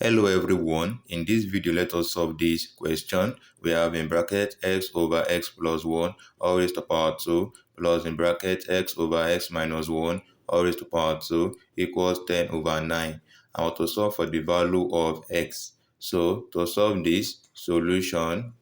Hello everyone, in this video let us solve this question. We have in bracket x over x plus 1 all raised to power 2 plus in bracket x over x minus 1 all raised to power 2 equals 10 over 9. I want to solve for the value of x. So to solve this, solution.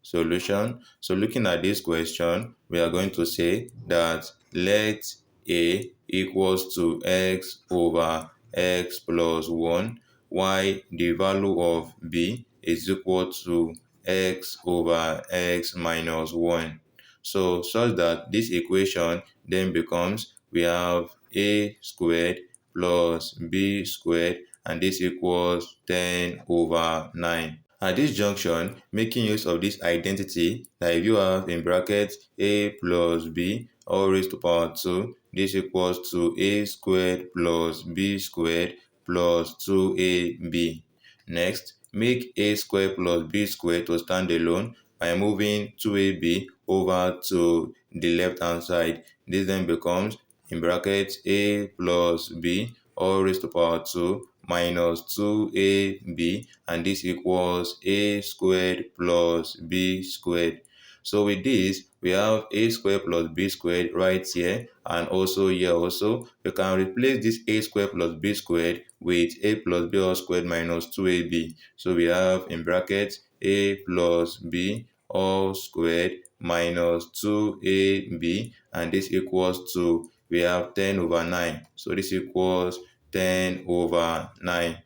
So looking at this question, we are going to say that let a equals to x over x plus 1 while the value of b is equal to x over x minus 1. So such that this equation then becomes, we have a squared plus b squared, and this equals 10 over 9. At this junction, making use of this identity, that if you have in brackets a plus b all raised to power 2, this equals to a squared plus b squared plus 2ab. Next, make a squared plus b squared to stand alone by moving 2ab over to the left hand side. This then becomes in brackets a plus b all raised to power 2 minus 2ab, and this equals a squared plus b squared. So with this, we have a squared plus b squared right here, and also here also. You can replace this a squared plus b squared with a plus b all squared minus 2ab. So we have in brackets a plus b all squared minus 2ab, and this equals to, we have 10 over 9. So this equals 10 over 9.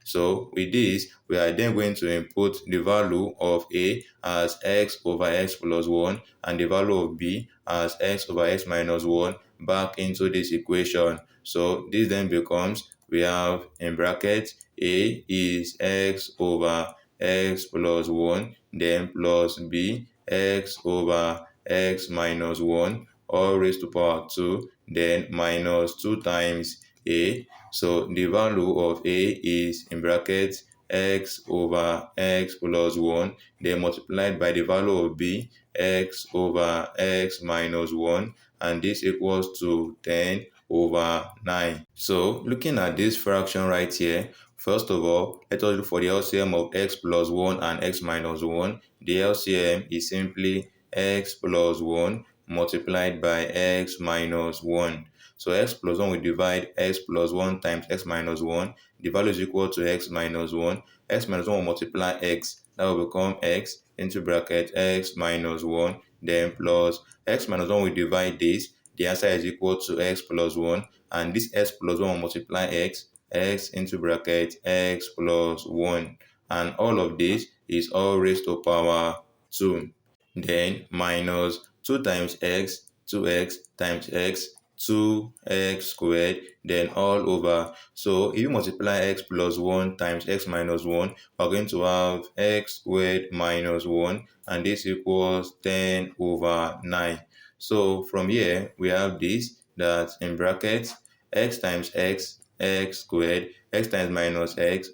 So with this, we are then going to input the value of a as x over x plus 1 and the value of b as x over x minus 1 back into this equation. So this then becomes, we have in brackets a is x over x plus 1, then plus b x over x minus 1 all raised to power 2, then minus 2 times a. So the value of a is in brackets x over x plus 1, then multiplied by the value of b, x over x minus 1, and this equals to 10 over 9. So looking at this fraction right here, first of all, let us look for the LCM of x plus 1 and x minus 1. The LCM is simply x plus 1 multiplied by x minus 1. So x plus 1 will divide x plus 1 times x minus 1. The value is equal to x minus 1. X minus 1 will multiply x. That will become x into bracket x minus 1. Then plus x minus 1 will divide this. The answer is equal to x plus 1. And this x plus 1 will multiply x. X into bracket x plus 1. And all of this is all raised to power 2. Then minus 2 times x, 2x times x, 2x squared, then all over. So if you multiply x plus 1 times x minus 1, we're going to have x squared minus 1, and this equals 10 over 9. So from here, we have this, that in brackets, x times x, x squared, x times minus x,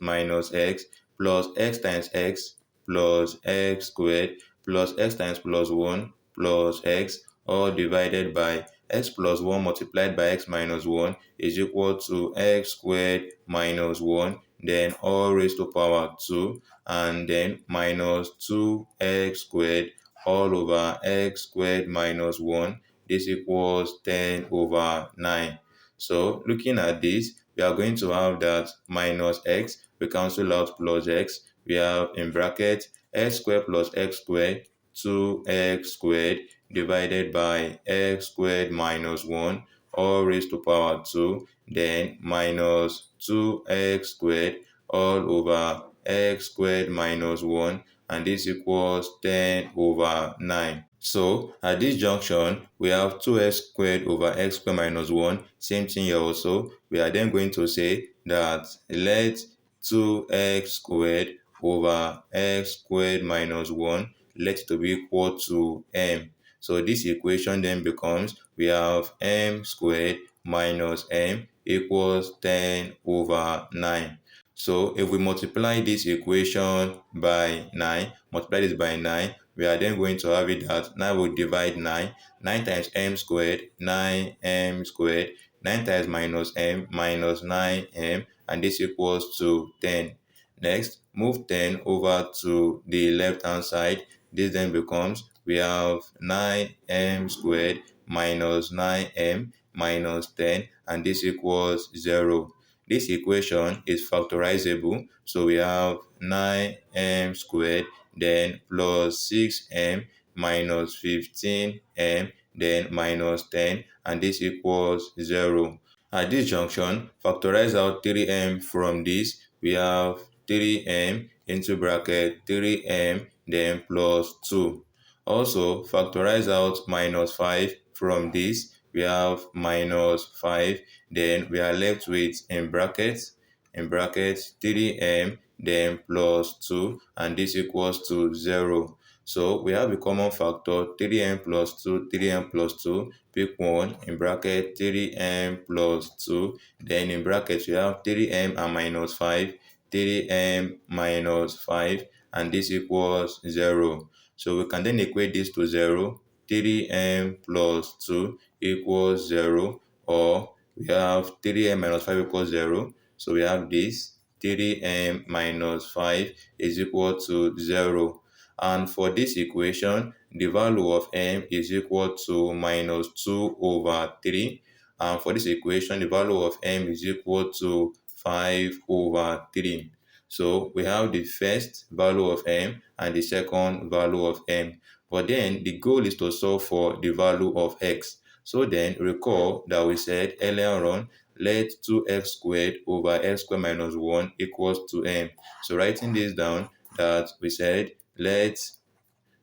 plus x times x, plus x squared, plus x times plus 1, plus x, all divided by x plus 1 multiplied by x minus 1 is equal to x squared minus 1, then all raised to power 2, and then minus 2x squared all over x squared minus 1. This equals 10 over 9. So looking at this, we are going to have that minus x, we cancel out plus x. We have in bracket x squared plus x squared, 2x squared divided by x squared minus 1 all raised to power 2, then minus 2x squared all over x squared minus 1, and this equals 10 over 9. So at this junction, we have 2x squared over x squared minus 1. Same thing here also. We are then going to say that let 2x squared over x squared minus 1, let it to be equal to m. So this equation then becomes, we have m squared minus m equals 10 over 9. So if we multiply this equation by 9, multiply this by 9, we are then going to have it that 9 will divide 9. 9 times m squared, 9m squared. 9 times minus m, minus 9m, and this equals to 10. Next, move 10 over to the left hand side. This then becomes, we have 9m squared minus 9m minus 10, and this equals 0. This equation is factorizable, so we have 9m squared, then plus 6m minus 15m, then minus 10, and this equals 0. At this junction, factorize out 3m from this. We have 3m into bracket 3m, then plus 2. Also, factorize out minus 5 from this. We have minus 5. Then we are left with in brackets 3m, then plus 2, and this equals to 0. So we have a common factor 3m plus 2, 3m plus 2. Pick one in bracket 3m plus 2. Then in brackets we have 3m and minus 5, 3m minus 5, and this equals 0. So we can then equate this to 0. 3m plus 2 equals 0, or we have 3m minus 5 equals 0. So we have this 3m minus 5 is equal to 0. And for this equation, the value of m is equal to minus 2 over 3. And for this equation, the value of m is equal to 5 over 3. So we have the first value of m and the second value of m. But then the goal is to solve for the value of x. So then recall that we said earlier on, let 2x squared over x squared minus 1 equals to m. So writing this down, that we said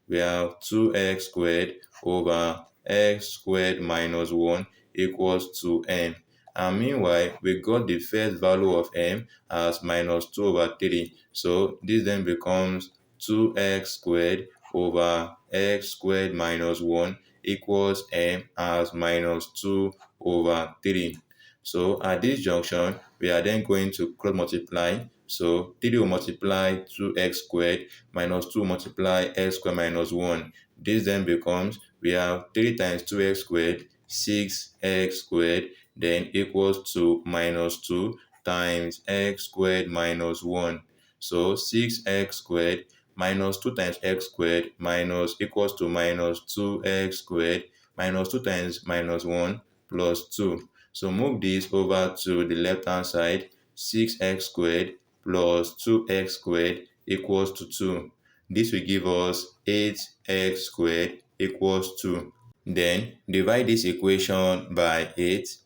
we have 2x squared over x squared minus 1 equals to m. And meanwhile, we got the first value of m as minus 2 over 3. So this then becomes 2x squared over x squared minus 1 equals m as minus 2 over 3. So at this junction, we are then going to cross multiply. So 3 will multiply 2x squared minus 2 multiply x squared minus 1. This then becomes, we have 3 times 2x squared, 6x squared, then equals to minus 2 times x squared minus 1. So 6x squared minus 2 times x squared minus equals to minus 2x squared minus 2 times minus 1 plus 2. So move this over to the left hand side. 6x squared plus 2x squared equals to 2. This will give us 8x squared equals 2. Then divide this equation by 8.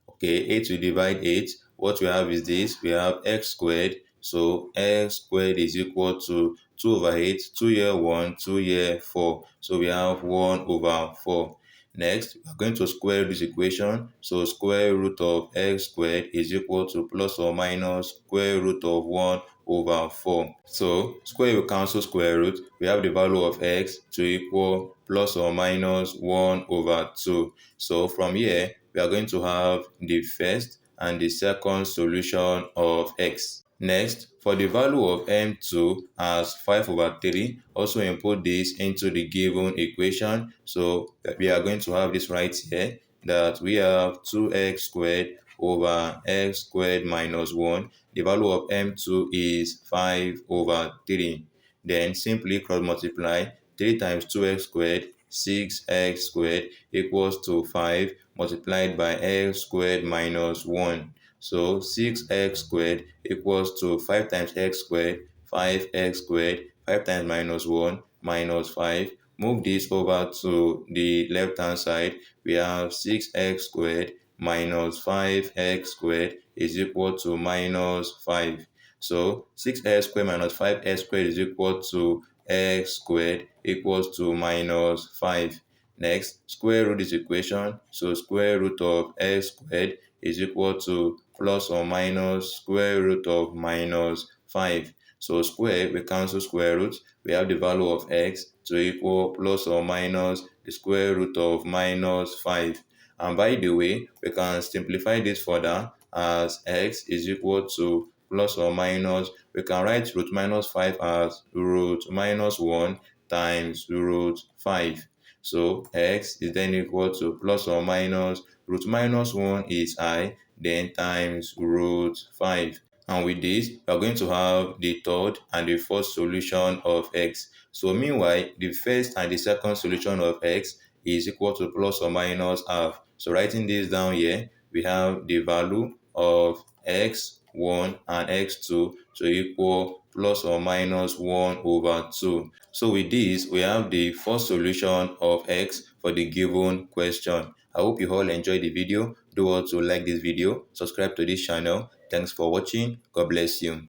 Okay, 8 will divide 8. What we have is this. We have x squared. So x squared is equal to 2 over 8. 2 here 1, 2 here 4. So we have 1 over 4. Next, we are going to square this equation. So square root of x squared is equal to plus or minus square root of 1 over 4. So square will cancel square root. We have the value of x to equal plus or minus 1 over 2. So from here, we are going to have the first and the second solution of x. Next, for the value of m2 as 5 over 3, also input this into the given equation. So we are going to have this right here, that we have 2x squared over x squared minus 1. The value of m2 is 5 over 3. Then simply cross multiply. 3 times 2x squared, 6x squared equals to 5 multiplied by x squared minus 1. So 6x squared equals to 5 times x squared, 5x squared, 5 times minus 1 minus 5. Move this over to the left hand side. We have 6x squared minus 5x squared is equal to minus 5. So 6x squared minus 5x squared is equal to x squared equals to minus 5. Next, square root this equation. So square root of x squared is equal to plus or minus square root of minus 5. So square, we cancel square root. We have the value of x to equal plus or minus the square root of minus 5. And by the way, we can simplify this further as x is equal to plus or minus. We can write root minus 5 as root minus 1 times root 5. So x is then equal to plus or minus root minus 1 is I, then times root 5. And with this, we are going to have the third and the fourth solution of x. So meanwhile, the first and the second solution of x is equal to plus or minus half. So writing this down here, we have the value of x1 and x2 to equal plus or minus 1 over 2. So with this, we have the first solution of x for the given question. I hope you all enjoyed the video. Do also like this video, subscribe to this channel. Thanks for watching. God bless you.